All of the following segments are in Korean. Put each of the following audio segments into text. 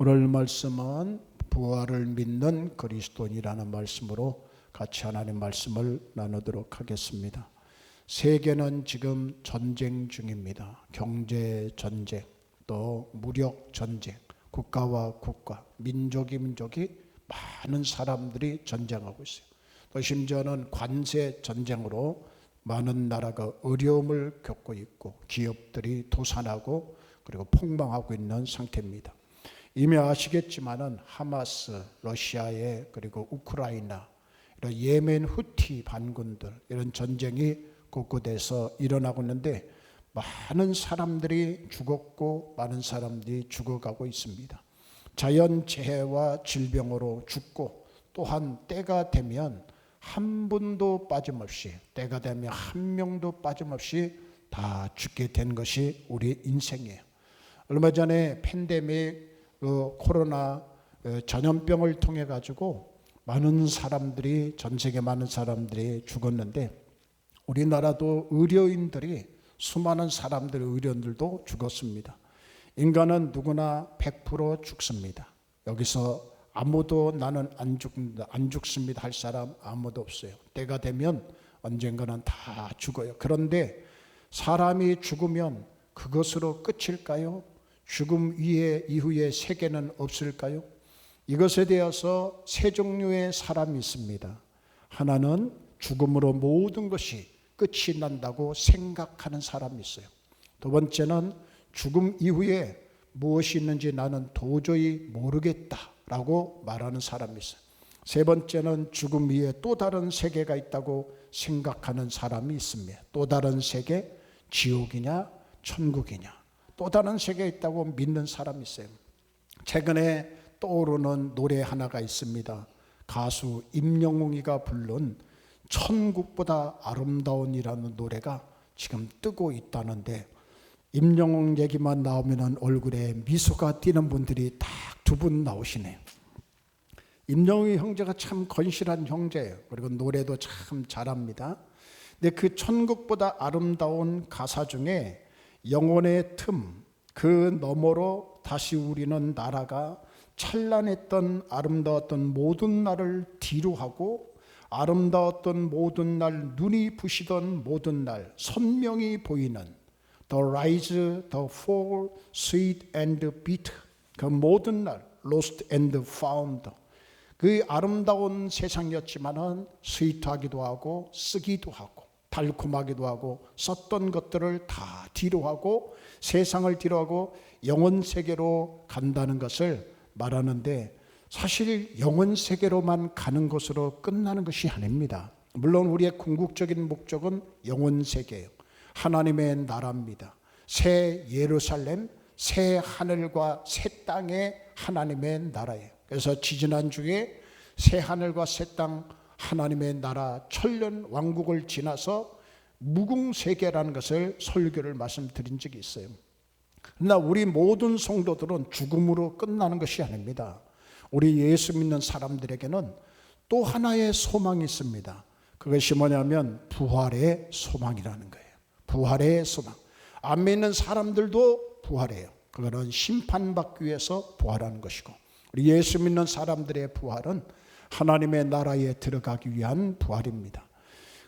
오늘 말씀은 부활을 믿는 그리스도인이라는 말씀으로 같이 하나님 말씀을 나누도록 하겠습니다. 세계는 지금 전쟁 중입니다. 경제 전쟁, 또 무력 전쟁, 국가와 국가, 민족이 많은 사람들이 전쟁하고 있어요. 또 심지어는 관세 전쟁으로 많은 나라가 어려움을 겪고 있고 기업들이 도산하고 그리고 폭망하고 있는 상태입니다. 이미 아시겠지만은 하마스, 러시아의 그리고 우크라이나, 이런 예멘 후티 반군들 이런 전쟁이 곳곳에서 일어나고 있는데 많은 사람들이 죽었고 많은 사람들이 죽어가고 있습니다. 자연재해와 질병으로 죽고 또한 때가 되면 한 분도 빠짐없이 때가 되면 한 명도 빠짐없이 다 죽게 된 것이 우리 인생이에요. 얼마 전에 팬데믹 코로나 전염병을 통해 가지고 많은 사람들이 전 세계 많은 사람들이 죽었는데 우리나라도 의료인들이 수많은 사람들 의료인들도 죽었습니다. 인간은 누구나 100% 죽습니다. 여기서 아무도 나는 안 죽습니다 할 사람 아무도 없어요. 때가 되면 언젠가는 다 죽어요. 그런데 사람이 죽으면 그것으로 끝일까요? 죽음 이후에 세계는 없을까요? 이것에 대해서 세 종류의 사람이 있습니다. 하나는 죽음으로 모든 것이 끝이 난다고 생각하는 사람이 있어요. 두 번째는 죽음 이후에 무엇이 있는지 나는 도저히 모르겠다라고 말하는 사람이 있어요. 세 번째는 죽음 이후에 또 다른 세계가 있다고 생각하는 사람이 있습니다. 또 다른 세계, 지옥이냐 천국이냐, 또 다른 세계에 있다고 믿는 사람이 있어요. 최근에 떠오르는 노래 하나가 있습니다. 가수 임영웅이가 부른 천국보다 아름다운이라는 노래가 지금 뜨고 있다는데 임영웅 얘기만 나오면 얼굴에 미소가 띄는 분들이 딱 두 분 나오시네요. 임영웅 형제가 참 건실한 형제예요. 그리고 노래도 참 잘합니다. 근데 그 천국보다 아름다운 가사 중에 영혼의 틈, 그 너머로 다시 우리는 나라가 찬란했던 아름다웠던 모든 날을 뒤로하고 아름다웠던 모든 날, 눈이 부시던 모든 날 선명히 보이는 The rise, the fall, sweet and bitter, 그 모든 날 lost and found, 그 아름다운 세상이었지만은 스위트하기도 하고 쓰기도 하고 달콤하기도 하고 썼던 것들을 다 뒤로하고 세상을 뒤로하고 영혼 세계로 간다는 것을 말하는데 사실 영혼 세계로만 가는 것으로 끝나는 것이 아닙니다. 물론 우리의 궁극적인 목적은 영혼 세계예요. 하나님의 나라입니다. 새 예루살렘, 새 하늘과 새 땅의 하나님의 나라예요. 그래서 지지난주에 새 하늘과 새 땅 하나님의 나라 천년 왕국을 지나서 무궁세계라는 것을 설교를 말씀드린 적이 있어요. 그러나 우리 모든 성도들은 죽음으로 끝나는 것이 아닙니다. 우리 예수 믿는 사람들에게는 또 하나의 소망이 있습니다. 그것이 뭐냐면 부활의 소망이라는 거예요. 부활의 소망. 안 믿는 사람들도 부활해요. 그거는 심판받기 위해서 부활하는 것이고 우리 예수 믿는 사람들의 부활은 하나님의 나라에 들어가기 위한 부활입니다.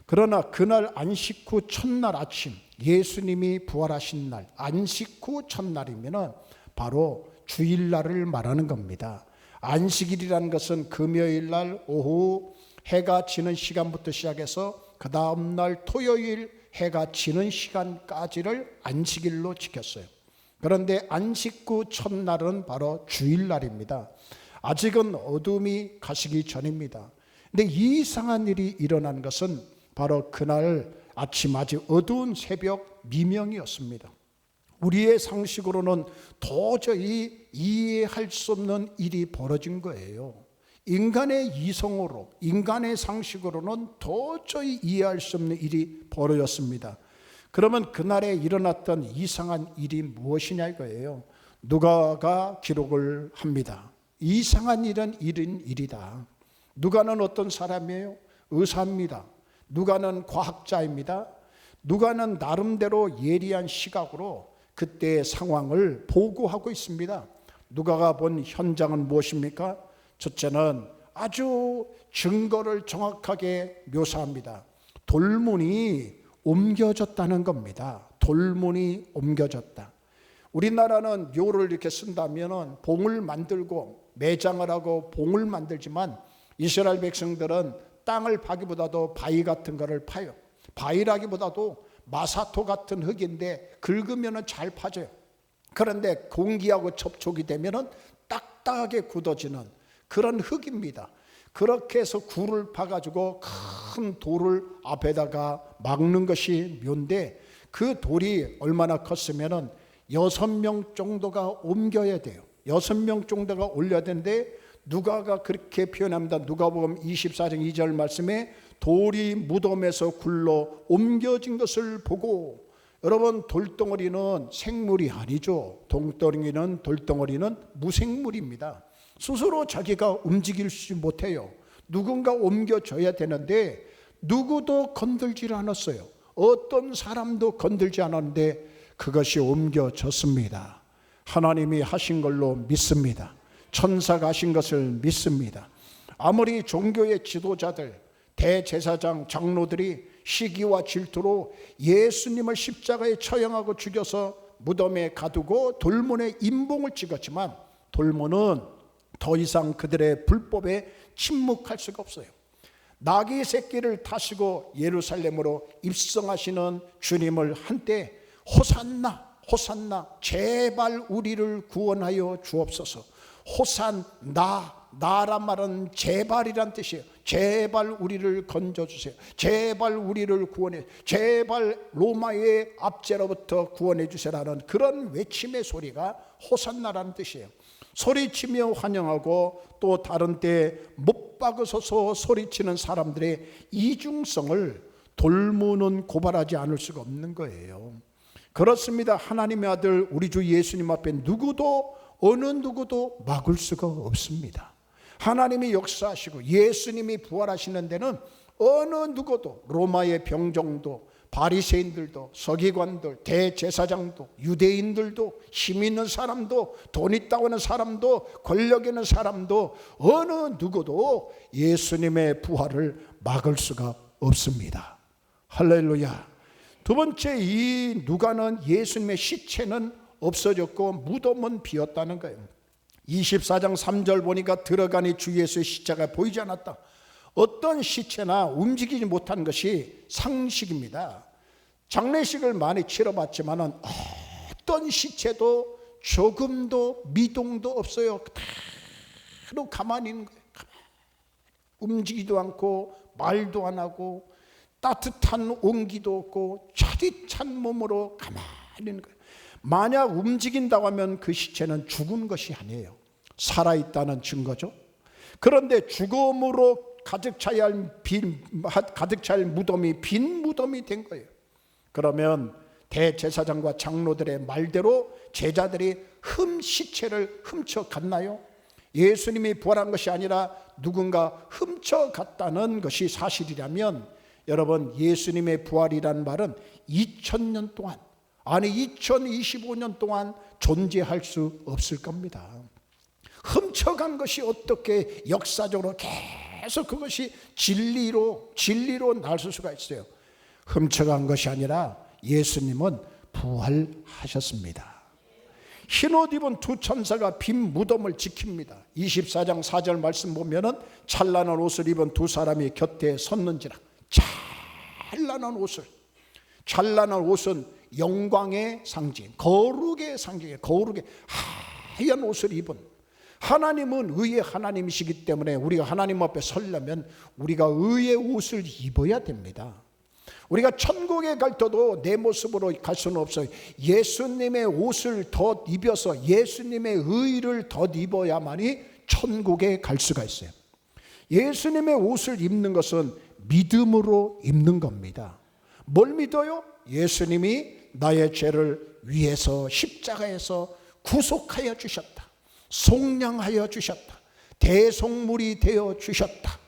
그러나 그날 안식 후 첫날 아침 예수님이 부활하신 날 안식 후 첫날이면 바로 주일날을 말하는 겁니다. 안식일이라는 것은 금요일날 오후 해가 지는 시간부터 시작해서 그 다음날 토요일 해가 지는 시간까지를 안식일로 지켰어요. 그런데 안식 후 첫날은 바로 주일날입니다. 아직은 어둠이 가시기 전입니다. 근데 이상한 일이 일어난 것은 바로 그날 아침 아주 어두운 새벽 미명이었습니다. 우리의 상식으로는 도저히 이해할 수 없는 일이 벌어진 거예요. 인간의 이성으로, 인간의 상식으로는 도저히 이해할 수 없는 일이 벌어졌습니다. 그러면 그날에 일어났던 이상한 일이 무엇이냐 이거예요. 누가가 기록을 합니다. 이상한 일은 일이다. 누가는 어떤 사람이에요? 의사입니다. 누가는 과학자입니다. 누가는 나름대로 예리한 시각으로 그때의 상황을 보고하고 있습니다. 누가가 본 현장은 무엇입니까? 첫째는 아주 증거를 정확하게 묘사합니다. 돌문이 옮겨졌다는 겁니다. 돌문이 옮겨졌다. 우리나라는 묘를 이렇게 쓴다면 봉을 만들고 매장을 하고 봉을 만들지만 이스라엘 백성들은 땅을 파기보다도 바위 같은 거를 파요. 바위라기보다도 마사토 같은 흙인데 긁으면 잘 파져요. 그런데 공기하고 접촉이 되면 딱딱하게 굳어지는 그런 흙입니다. 그렇게 해서 굴을 파가지고 큰 돌을 앞에다가 막는 것이 묘인데 그 돌이 얼마나 컸으면 6명 정도가 옮겨야 돼요. 6명 정도가 올려야 되는데 누가가 그렇게 표현합니다. 누가복음 24장 2절 말씀에 돌이 무덤에서 굴러 옮겨진 것을 보고, 여러분 돌덩어리는 생물이 아니죠. 돌덩어리는 무생물입니다. 스스로 자기가 움직이지 못해요. 누군가 옮겨줘야 되는데 누구도 건들지 않았어요. 어떤 사람도 건들지 않았는데 그것이 옮겨졌습니다. 하나님이 하신 걸로 믿습니다. 천사가 하신 것을 믿습니다. 아무리 종교의 지도자들, 대제사장, 장로들이 시기와 질투로 예수님을 십자가에 처형하고 죽여서 무덤에 가두고 돌문에 임봉을 찍었지만 돌문은 더 이상 그들의 불법에 침묵할 수가 없어요. 나귀 새끼를 타시고 예루살렘으로 입성하시는 주님을 한때 호산나 호산나 제발 우리를 구원하여 주옵소서. 나란 말은 제발이란 뜻이에요. 제발 우리를 건져주세요. 제발 우리를 구원해, 제발 로마의 압제로부터 구원해 주세요라는 그런 외침의 소리가 호산나라는 뜻이에요. 소리치며 환영하고 또 다른 때에 못 박으소서 소리치는 사람들의 이중성을 돌문은 고발하지 않을 수가 없는 거예요. 그렇습니다. 하나님의 아들 우리 주 예수님 앞에 어느 누구도 막을 수가 없습니다. 하나님이 역사하시고 예수님이 부활하시는 데는 어느 누구도, 로마의 병정도, 바리새인들도, 서기관들, 대제사장도, 유대인들도, 힘 있는 사람도, 돈 있다고 하는 사람도, 권력 있는 사람도 어느 누구도 예수님의 부활을 막을 수가 없습니다. 할렐루야. 두 번째, 이 누가는 예수님의 시체는 없어졌고 무덤은 비었다는 거예요. 24장 3절 보니까 들어가니 주 예수의 시체가 보이지 않았다. 어떤 시체나 움직이지 못한 것이 상식입니다. 장례식을 많이 치러봤지만 어떤 시체도 조금도 미동도 없어요. 그대로 가만히 있는 거예요. 움직이지도 않고 말도 안 하고 따뜻한 온기도 없고 차디찬 몸으로 가만히 있는 거예요. 만약 움직인다고 하면 그 시체는 죽은 것이 아니에요. 살아있다는 증거죠. 그런데 죽음으로 가득 차야 할 무덤이 빈 무덤이 된 거예요. 그러면 대제사장과 장로들의 말대로 제자들이 시체를 훔쳐갔나요? 예수님이 부활한 것이 아니라 누군가 훔쳐갔다는 것이 사실이라면 여러분, 예수님의 부활이라는 말은 2000년 동안, 아니 2025년 동안 존재할 수 없을 겁니다. 훔쳐간 것이 어떻게 역사적으로 계속 그것이 진리로 나설 수가 있어요. 훔쳐간 것이 아니라 예수님은 부활하셨습니다. 흰옷 입은 두 천사가 빈 무덤을 지킵니다. 24장 4절 말씀 보면은 찬란한 옷을 입은 두 사람이 곁에 섰는지라. 찬란한 옷은 영광의 상징, 거룩의 상징이에요. 거룩의 하얀 옷을 입은, 하나님은 의의 하나님이시기 때문에 우리가 하나님 앞에 서려면 우리가 의의 옷을 입어야 됩니다. 우리가 천국에 갈 때도 내 모습으로 갈 수는 없어요. 예수님의 옷을 더 입어서 예수님의 의를 더 입어야만이 천국에 갈 수가 있어요. 예수님의 옷을 입는 것은 믿음으로 입는 겁니다. 뭘 믿어요? 예수님이 나의 죄를 위해서 십자가에서 구속하여 주셨다. 속량하여 주셨다. 대속물이 되어 주셨다.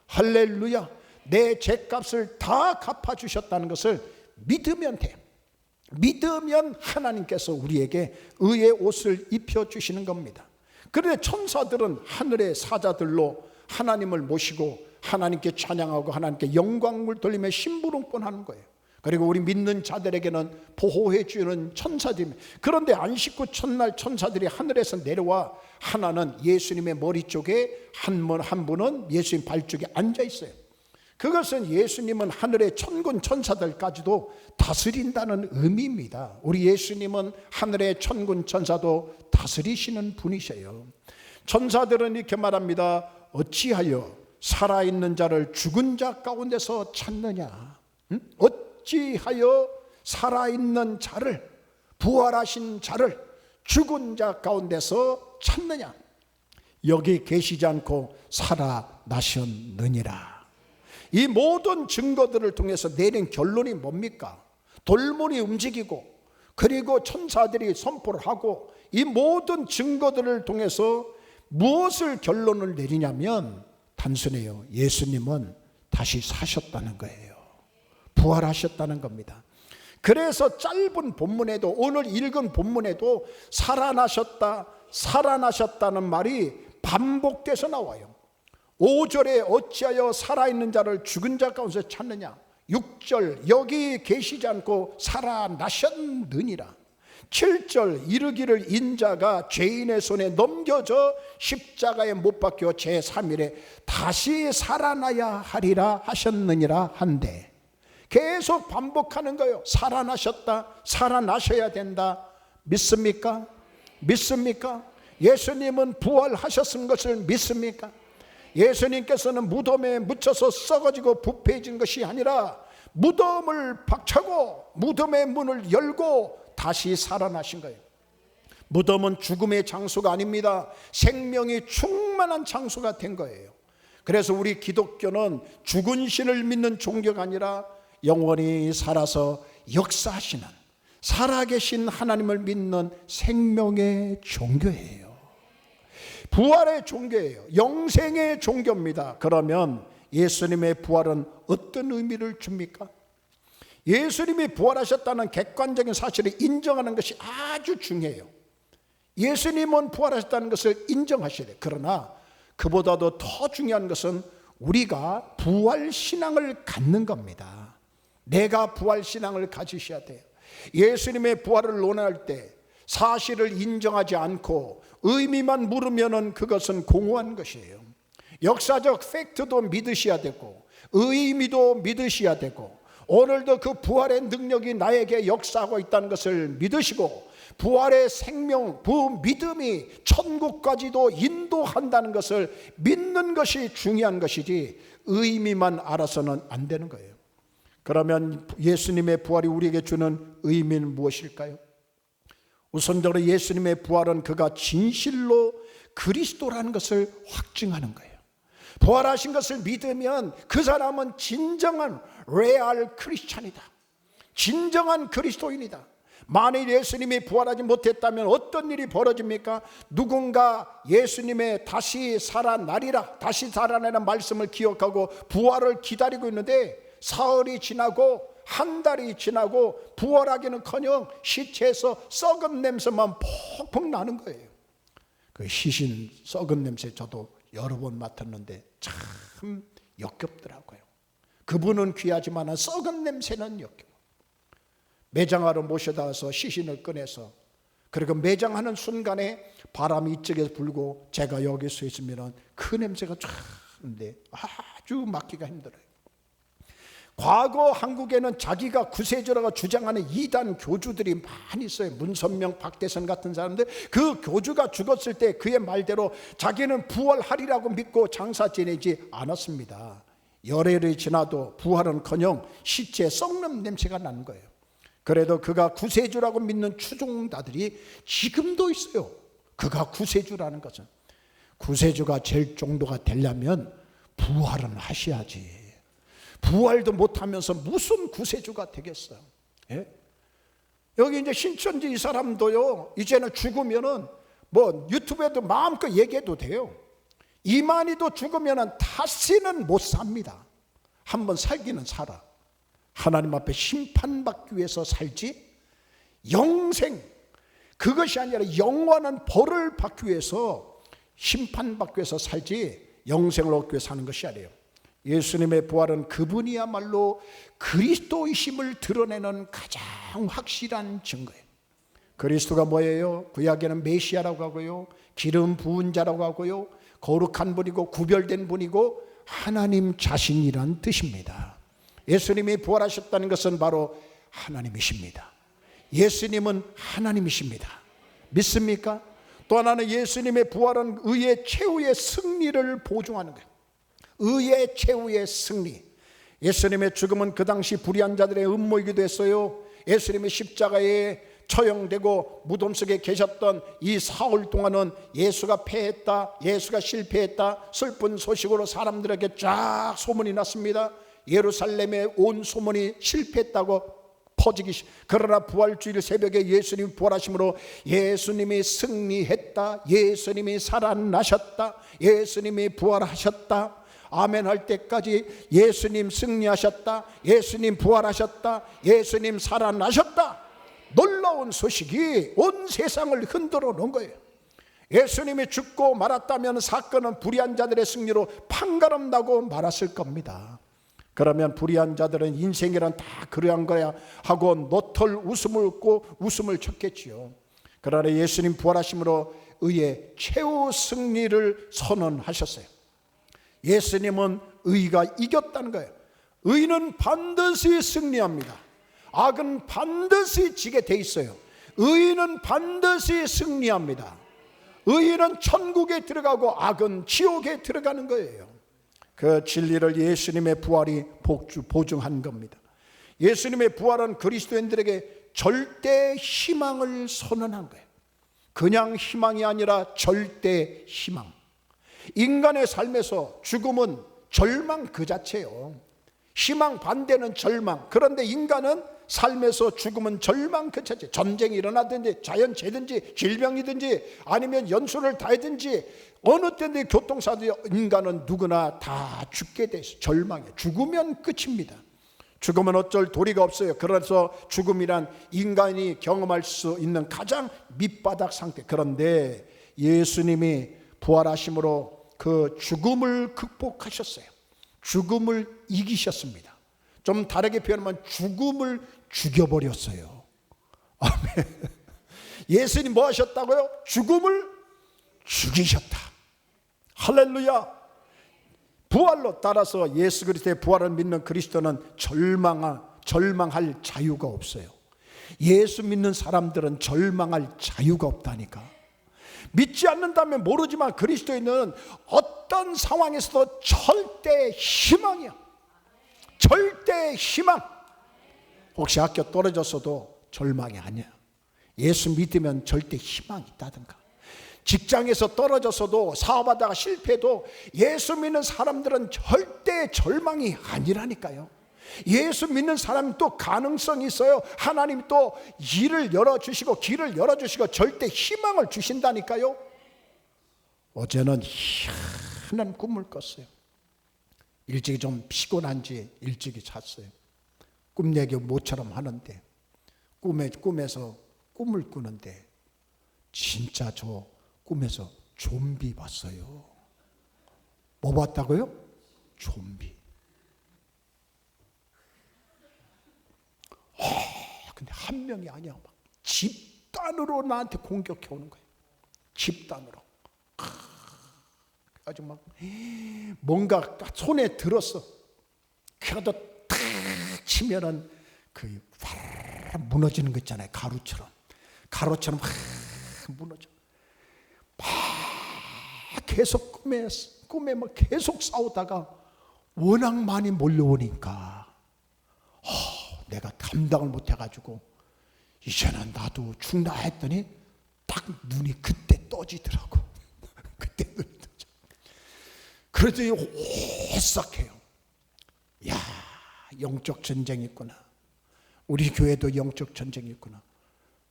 할렐루야. 내 죄값을 다 갚아주셨다는 것을 믿으면 돼요. 믿으면 하나님께서 우리에게 의의 옷을 입혀주시는 겁니다. 그런데 천사들은 하늘의 사자들로 하나님을 모시고 하나님께 찬양하고 하나님께 영광을 돌리며 심부름꾼하는 거예요. 그리고 우리 믿는 자들에게는 보호해 주는 천사들입니다. 그런데 안식구 첫날 천사들이 하늘에서 내려와 하나는 예수님의 머리 쪽에 한 분은 예수님 발 쪽에 앉아 있어요. 그것은 예수님은 하늘의 천군 천사들까지도 다스린다는 의미입니다. 우리 예수님은 하늘의 천군 천사도 다스리시는 분이셔요. 천사들은 이렇게 말합니다. 어찌하여 살아있는 자를 죽은 자 가운데서 찾느냐? 어찌하여 살아있는 자를, 부활하신 자를 죽은 자 가운데서 찾느냐? 여기 계시지 않고 살아나셨느니라. 이 모든 증거들을 통해서 내린 결론이 뭡니까? 돌문이 움직이고 그리고 천사들이 선포를 하고 이 모든 증거들을 통해서 무엇을 결론을 내리냐면 단순해요. 예수님은 다시 사셨다는 거예요. 부활하셨다는 겁니다. 그래서 짧은 본문에도, 오늘 읽은 본문에도 살아나셨다는 말이 반복돼서 나와요. 5절에 어찌하여 살아있는 자를 죽은 자 가운데서 찾느냐. 6절 여기 계시지 않고 살아나셨느니라. 7절 이르기를 인자가 죄인의 손에 넘겨져 십자가에 못 박혀 제3일에 다시 살아나야 하리라 하셨느니라 한데, 계속 반복하는 거예요. 살아나셨다, 살아나셔야 된다. 믿습니까? 믿습니까? 예수님은 부활하셨은 것을 믿습니까? 예수님께서는 무덤에 묻혀서 썩어지고 부패해진 것이 아니라 무덤을 박차고 무덤의 문을 열고 다시 살아나신 거예요. 무덤은 죽음의 장소가 아닙니다. 생명이 충만한 장소가 된 거예요. 그래서 우리 기독교는 죽은 신을 믿는 종교가 아니라 영원히 살아서 역사하시는 살아계신 하나님을 믿는 생명의 종교예요. 부활의 종교예요. 영생의 종교입니다. 그러면 예수님의 부활은 어떤 의미를 줍니까? 예수님이 부활하셨다는 객관적인 사실을 인정하는 것이 아주 중요해요. 예수님은 부활하셨다는 것을 인정하셔야 돼요. 그러나 그보다도 더 중요한 것은 우리가 부활신앙을 갖는 겁니다. 내가 부활신앙을 가지셔야 돼요. 예수님의 부활을 논할 때 사실을 인정하지 않고 의미만 물으면 그것은 공허한 것이에요. 역사적 팩트도 믿으셔야 되고 의미도 믿으셔야 되고 오늘도 그 부활의 능력이 나에게 역사하고 있다는 것을 믿으시고 부활의 생명, 믿음이 천국까지도 인도한다는 것을 믿는 것이 중요한 것이지 의미만 알아서는 안 되는 거예요. 그러면 예수님의 부활이 우리에게 주는 의미는 무엇일까요? 우선적으로 예수님의 부활은 그가 진실로 그리스도라는 것을 확증하는 거예요. 부활하신 것을 믿으면 그 사람은 진정한 레알 크리스찬이다. 진정한 그리스도인이다. 만일 예수님이 부활하지 못했다면 어떤 일이 벌어집니까? 누군가 예수님의 다시 살아나리라, 다시 살아나는 말씀을 기억하고 부활을 기다리고 있는데 사흘이 지나고 한 달이 지나고 부활하기는커녕 시체에서 썩은 냄새만 퍽퍽 나는 거예요. 그 시신 썩은 냄새 저도 여러 번 맡았는데 참 역겹더라고요. 그분은 귀하지만 썩은 냄새는 역겨워. 매장하러 모셔다 와서 시신을 꺼내서 그리고 매장하는 순간에 바람이 이쪽에서 불고 제가 여기 서 있으면 그 냄새가 쫙 나는데 아주 맡기가 힘들어요. 과거 한국에는 자기가 구세주라고 주장하는 이단 교주들이 많이 있어요. 문선명, 박대선 같은 사람들. 그 교주가 죽었을 때 그의 말대로 자기는 부활하리라고 믿고 장사 지내지 않았습니다. 열흘이 지나도 부활은커녕 시체에 썩는 냄새가 나는 거예요. 그래도 그가 구세주라고 믿는 추종자들이 지금도 있어요. 그가 구세주라는 것은. 구세주가 될 정도가 되려면 부활은 하셔야지. 부활도 못하면서 무슨 구세주가 되겠어요? 예? 여기 이제 신천지 이 사람도요, 이제는 죽으면은 뭐 유튜브에도 마음껏 얘기해도 돼요. 이만희도 죽으면은 다시는 못 삽니다. 한번 살기는 살아. 하나님 앞에 심판받기 위해서 살지 영생, 그것이 아니라 영원한 벌을 받기 위해서, 심판받기 위해서 살지 영생을 얻기 위해서 사는 것이 아니에요. 예수님의 부활은 그분이야말로 그리스도이심을 드러내는 가장 확실한 증거예요. 그리스도가 뭐예요? 구약에는 메시아라고 하고요, 기름 부은 자라고 하고요, 거룩한 분이고 구별된 분이고 하나님 자신이란 뜻입니다. 예수님이 부활하셨다는 것은 바로 하나님이십니다. 예수님은 하나님이십니다. 믿습니까? 또 하나는 예수님의 부활은 의의 최후의 승리를 보증하는 거예요. 의의 최후의 승리. 예수님의 죽음은 그 당시 불의한 자들의 음모이기도 했어요. 예수님의 십자가에 처형되고 무덤 속에 계셨던 이 사흘 동안은 예수가 패했다, 예수가 실패했다, 슬픈 소식으로 사람들에게 쫙 소문이 났습니다. 예루살렘에 온 소문이 실패했다고 퍼지기. 그러나 부활주일 새벽에 예수님이 부활하심으로 예수님이 승리했다, 예수님이 살아나셨다, 예수님이 부활하셨다, 아멘 할 때까지 예수님 승리하셨다, 예수님 부활하셨다, 예수님 살아나셨다, 놀라운 소식이 온 세상을 흔들어 놓은 거예요. 예수님이 죽고 말았다면 사건은 불의한 자들의 승리로 판가름나고 말았을 겁니다. 그러면 불의한 자들은 인생이란 다 그러한 거야 하고 노털 웃음을 웃고 웃음을 쳤겠지요. 그러나 예수님 부활하심으로 의의 최후 승리를 선언하셨어요. 예수님은 의가 이겼다는 거예요. 의는 반드시 승리합니다. 악은 반드시 지게 돼 있어요. 의는 반드시 승리합니다. 의는 천국에 들어가고 악은 지옥에 들어가는 거예요. 그 진리를 예수님의 부활이 보증한 겁니다. 예수님의 부활은 그리스도인들에게 절대 희망을 선언한 거예요. 그냥 희망이 아니라 절대 희망. 인간의 삶에서 죽음은 절망 그 자체예요. 희망 반대는 절망. 그런데 인간은 삶에서 죽음은 절망 그 자체. 전쟁이 일어나든지 자연재해든지 질병이든지 아니면 연수를 다하든지 어느 때든지 교통사고, 인간은 누구나 다 죽게 돼 있어요. 절망이에요. 죽으면 끝입니다. 죽으면 어쩔 도리가 없어요. 그래서 죽음이란 인간이 경험할 수 있는 가장 밑바닥 상태. 그런데 예수님이 부활하심으로 그 죽음을 극복하셨어요. 죽음을 이기셨습니다. 좀 다르게 표현하면 죽음을 죽여버렸어요. 아멘. 예수님 뭐 하셨다고요? 죽음을 죽이셨다. 할렐루야. 부활로 따라서 예수 그리스도의 부활을 믿는 그리스도는 절망할 자유가 없어요. 예수 믿는 사람들은 절망할 자유가 없다니까. 믿지 않는다면 모르지만 그리스도인은 어떤 상황에서도 절대 희망이야. 절대 희망. 혹시 학교 떨어졌어도 절망이 아니야. 예수 믿으면 절대 희망이 있다든가. 직장에서 떨어졌어도 사업하다가 실패해도 예수 믿는 사람들은 절대 절망이 아니라니까요. 예수 믿는 사람은 또 가능성이 있어요. 하나님 또 일을 열어주시고 길을 열어주시고 절대 희망을 주신다니까요. 어제는 희한한 꿈을 꿨어요. 일찍이 좀 피곤한지 일찍이 잤어요. 꿈 얘기 모처럼 하는데 꿈에서 꿈을 꾸는데 진짜 저 꿈에서 좀비 봤어요. 뭐 봤다고요? 좀비. 근데 한 명이 아니야. 막 집단으로 나한테 공격해 오는 거예요. 집단으로. 아주 막 뭔가 손에 들었어. 그래도 탁 치면은 그 무너지는 거 있잖아요. 가루처럼 막 무너져. 막 계속 꿈에 막 계속 싸우다가 워낙 많이 몰려오니까 내가 감당을 못해가지고 이제는 나도 죽나 했더니 딱 눈이 그때 떠지더라고. 그때 눈이 떠져. 그러더니 오싹해요. 야, 영적 전쟁이 있구나. 우리 교회도 영적 전쟁이 있구나.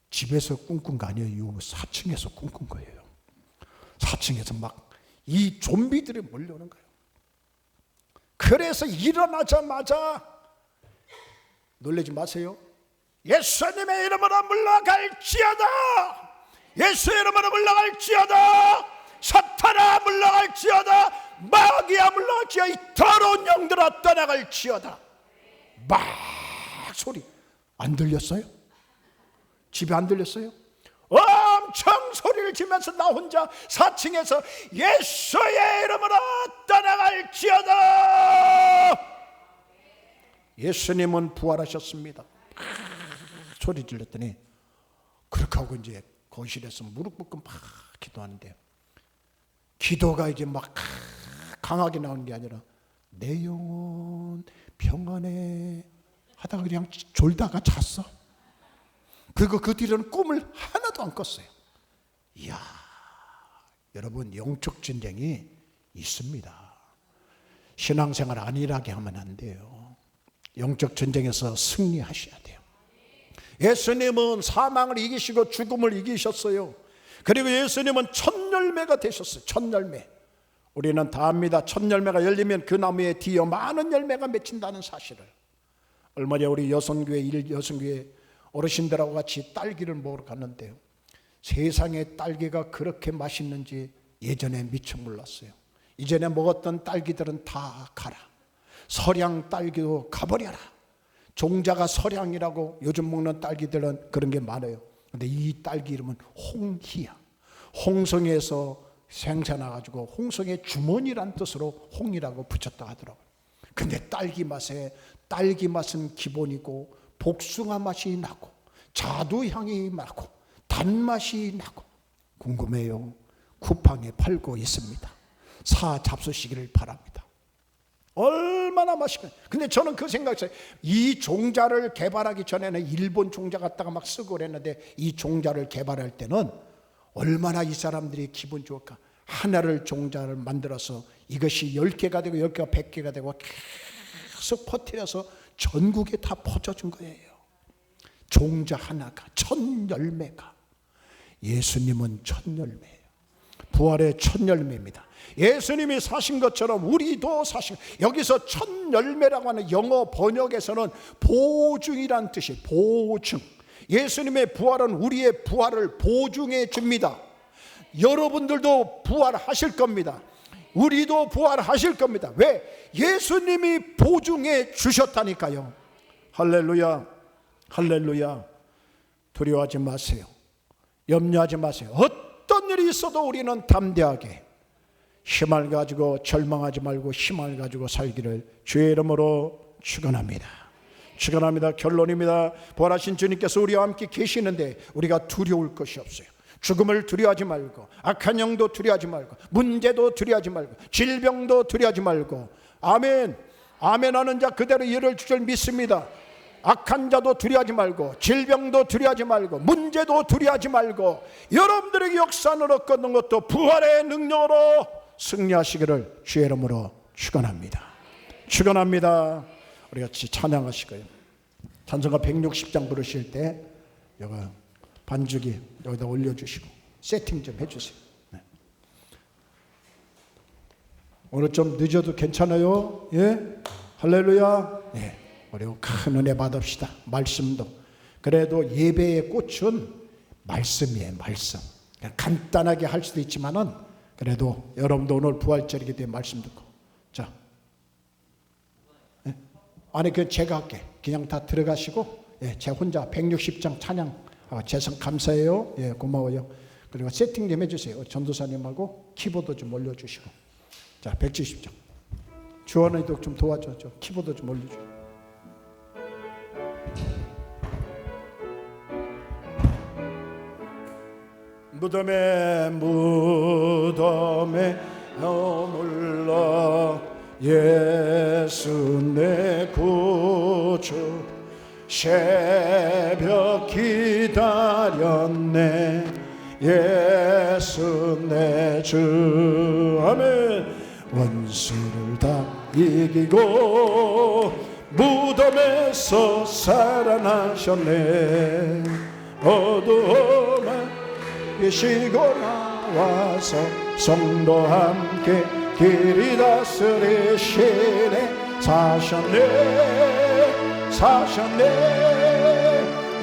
집에서 꿈꾼 거 아니에요. 4층에서 꿈꾼 거예요. 4층에서 막 이 좀비들이 몰려오는 거예요. 그래서 일어나자마자 놀라지 마세요. 예수님의 이름으로 물러갈지어다. 예수의 이름으로 물러갈지어다. 사탄아 물러갈지어다. 마귀야 물러갈지어다. 이 더러운 영들아 떠나갈지어다. 막 소리 안 들렸어요? 집에 안 들렸어요? 엄청 소리를 지면서 나 혼자 4층에서 예수의 이름으로 떠나갈지어다. 예수님은 부활하셨습니다. 소리 질렀더니 그렇게 하고 이제 거실에서 무릎 꿇고 막 기도하는데, 기도가 이제 막 강하게 나오는 게 아니라 내 영혼 평안해 하다가 그냥 졸다가 잤어. 그리고 그 뒤로는 꿈을 하나도 안 꿨어요. 이야, 여러분, 영적 전쟁이 있습니다. 신앙생활 안일하게 하면 안 돼요. 영적 전쟁에서 승리하셔야 돼요. 예수님은 사망을 이기시고 죽음을 이기셨어요. 그리고 예수님은 첫 열매가 되셨어요. 첫 열매. 우리는 다 압니다. 첫 열매가 열리면 그 나무에 뒤어 많은 열매가 맺힌다는 사실을. 얼마 전에 우리 여성교회 어르신들하고 같이 딸기를 먹으러 갔는데요, 세상에 딸기가 그렇게 맛있는지 예전에 미처 몰랐어요. 이전에 먹었던 딸기들은 다 가라. 서량 딸기도 가버려라. 종자가 서량이라고 요즘 먹는 딸기들은 그런 게 많아요. 근데 이 딸기 이름은 홍희야. 홍성에서 생산해가지고 홍성의 주머니란 뜻으로 홍이라고 붙였다 하더라고요. 근데 딸기 맛은 기본이고 복숭아 맛이 나고 자두향이 나고 단맛이 나고, 궁금해요. 쿠팡에 팔고 있습니다. 사 잡수시기를 바랍니다. 얼마나 맛있겠어요. 근데 저는 그 생각했어요. 이 종자를 개발하기 전에는 일본 종자 갖다가 막 쓰고 그랬는데, 이 종자를 개발할 때는 얼마나 이 사람들이 기분 좋을까. 하나를 종자를 만들어서 이것이 10개가 되고 10개가 100개가 되고 계속 퍼뜨려서 전국에 다 퍼져준 거예요. 종자 하나가, 첫 열매가. 예수님은 첫 열매예요. 부활의 첫 열매입니다. 예수님이 사신 것처럼 우리도 사신, 여기서 첫 열매라고 하는 영어 번역에서는 보증이란 뜻이에요. 보증. 예수님의 부활은 우리의 부활을 보증해 줍니다. 여러분들도 부활하실 겁니다. 우리도 부활하실 겁니다. 왜? 예수님이 보증해 주셨다니까요. 할렐루야, 할렐루야. 두려워하지 마세요. 염려하지 마세요. 어떤 일이 있어도 우리는 담대하게 힘을 가지고, 절망하지 말고 힘을 가지고 살기를 주의 이름으로 축원합니다. 축원합니다. 결론입니다. 부활하신 주님께서 우리와 함께 계시는데 우리가 두려울 것이 없어요. 죽음을 두려워하지 말고, 악한 영도 두려워하지 말고, 문제도 두려워하지 말고, 질병도 두려워하지 말고, 아멘, 아멘 하는 자 그대로 이를 줄 믿습니다. 악한 자도 두려워하지 말고, 질병도 두려워하지 말고, 문제도 두려워하지 말고, 여러분들에게 역사를 얻는 것도 부활의 능력으로 승리하시기를 주의 이름으로 축원합니다. 축원합니다. 우리 같이 찬양하실 거예요. 찬송가 160장 부르실 때 여기 반주기 여기다 올려주시고 세팅 좀 해주세요. 네. 오늘 좀 늦어도 괜찮아요? 예? 할렐루야. 예. 우리 큰 은혜 받읍시다. 말씀도. 그래도 예배의 꽃은 말씀이에요. 말씀. 간단하게 할 수도 있지만은 그래도 여러분도 오늘 부활절이기 때문에 말씀 듣고. 자, 예? 아니 그 제가 할게. 그냥 다 들어가시고, 예, 제가 혼자 160장 찬양. 재성 감사해요. 예, 고마워요. 그리고 세팅 좀 해주세요. 전도사님하고 키보드 좀 올려주시고. 자, 170장. 주원이도 좀 도와줘. 키보드 좀 올려줘. 무덤에 머물러 예수 내 구주, 새벽 기다렸네 예수 내 주. 아멘. 원수를 다 이기고 무덤에서 살아나셨네. 어두움에 계시고 나와서 성도 함께 길이 다스리시네. 사셨네, 사셨네,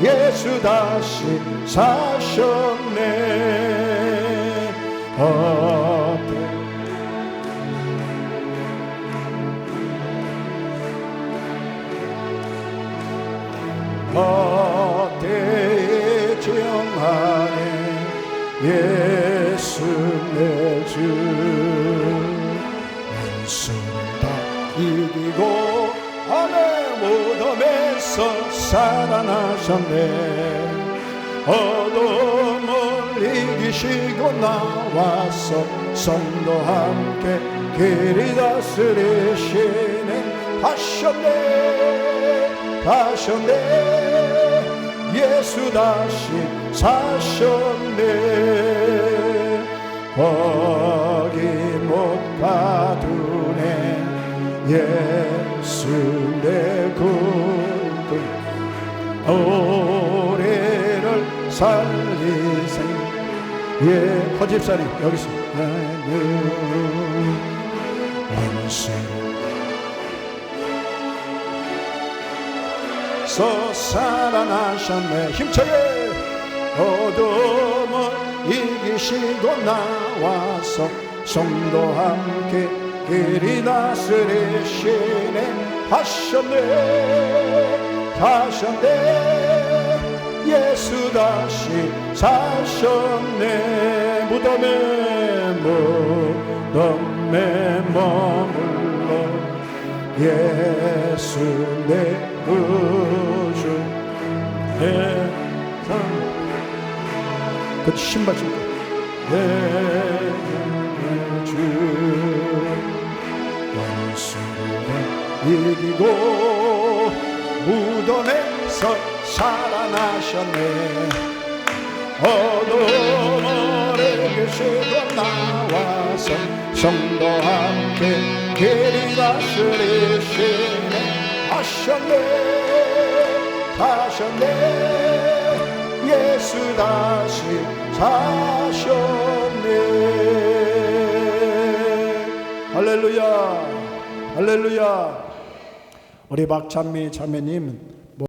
예수 다시 사셨네. 어때의 정하네 예수 내 주. 원수 다 이기고 아내 무덤에서 살아나셨네. 어둠을 이기시고 나와서 성도 함께 길이 다스리시네. 하셨네 하셨네. 예수 다시 사셨네. 거기 못 가두네. 예수 내 구주. 노래를 살리세. 예, 허집사님 여기서 나는 원수 살아나셨네. 힘차게 어둠을 이기시고 나와서 성도 함께 길이 다스리시네. 하셨네 하셨네. 예수 다시 사셨네. 무덤에 머물러 예수 내 구주. 내 삶 그 신발 신고 내 주. 원수가 이기고 무덤에서 살아나셨네. 어둠을 이기시고 나와서 성도 함께 길이 다스리시네. 하셨네 하셨네. 예수 다시 사셨네. 할렐루야 할렐루야. 우리 박찬미 자매님